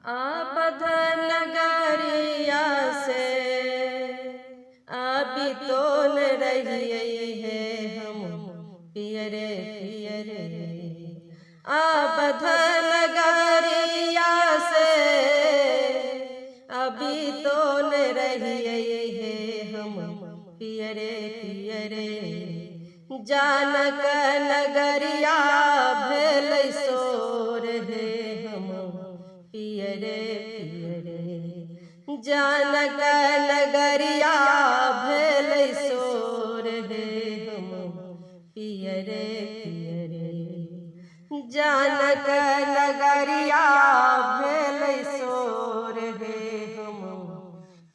आपद नगरिया से अभी तो न रहिए है हम पियरे पियरे। आपद नगरिया से अभी तो न रहिए है हम पियरे पियरे। जानक नगरिया भेल सोर है हम पियरे पियरे। जानक नगरिया भेल सोर है हम पियरे पियरे। जानक नगरिया भेल सोर है हम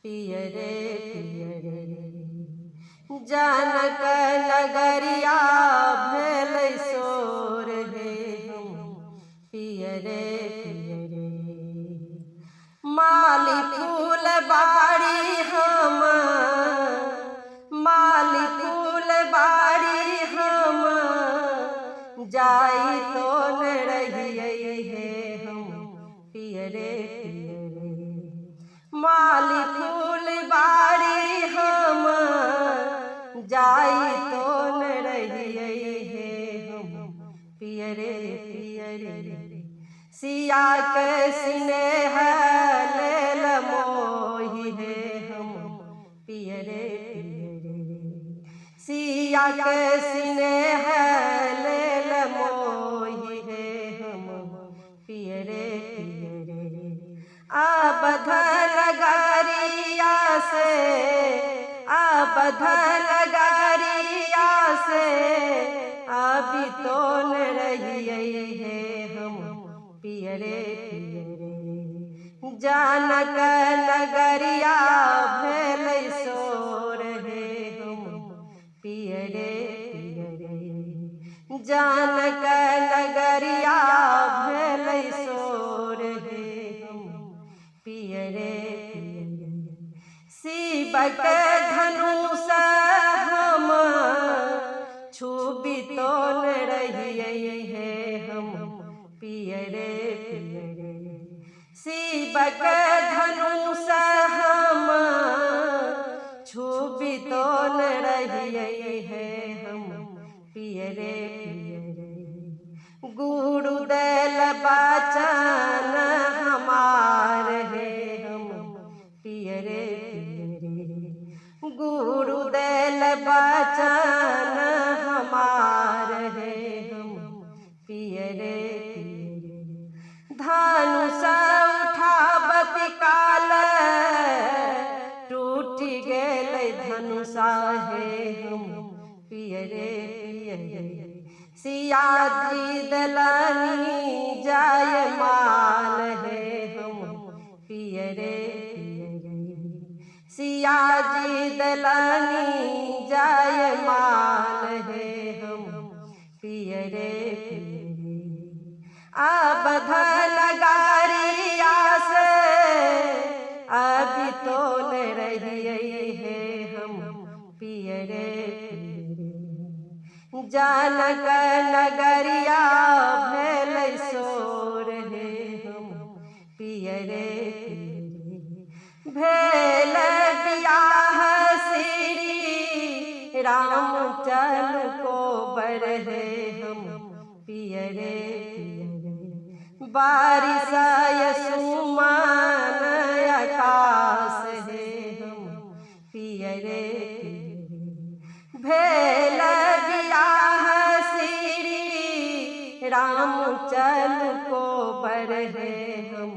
पियरे पियरे। जानक नगरिया भेल सोर है हम पियरे पियरे। माली फूल बाड़ी हम माली फूल बाड़ी हम जाई तो न रहिए है हम पियरे पियरे। माली फूल बाड़ी हम जाई तो न रहिए है हम पियरे पियरे। सिया के स्नेह लेल मोहि है हम पियरे पियरे। सिया के स्नेह लेल मोहि है हम पियरे पियरे। आपद नगरिया से आपद नगरिया से अभी तो न रहिए है हम पियरे पियरे। जानक नगरिया भेल सोर है हम पियरे पियरे। जानक नगरिया भेल सोर है हम पियरे पियरे। शिव के धनुष हम छुबी तो न रहिए है हम पियरे पियरे। शिव के धनुष हम छुबी तो न रहिए है हम पियरे पियरे। गुरुदेव बचन हमार है हम पियरे पियरे। गुरुदेव बचन हमार है हम पियरे पियरे। धनुष उठावत काल टूट गेल धनुषा है हम पियरे पियरे। सिया जी दलनी जाय माल है हम पियरे पियरे। सिया जी दलनी जाय माल है हम पियरे पियरे। आपद नगरिया से अभी तो न रहिए है हम पियरे पियरे। जानक नगरिया भेल सोर है हम पियरे पियरे। भेल बियाह श्री रामचल को बर है हम पियरे पियरे। बारिश सुमन आकाश है हम पियरे पियरे। भेल बियाह श्री रामचल को बर है हम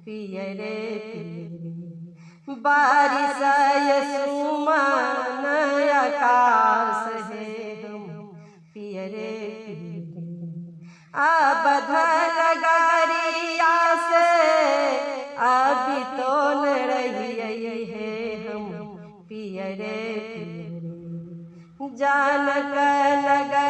पियरे पियरे। बारिश सुमन आकाश है हम पियरे पियरे। आपद नगरिया से अभी तो न रहिए है हम पियरे पियरे। जानक नगरिया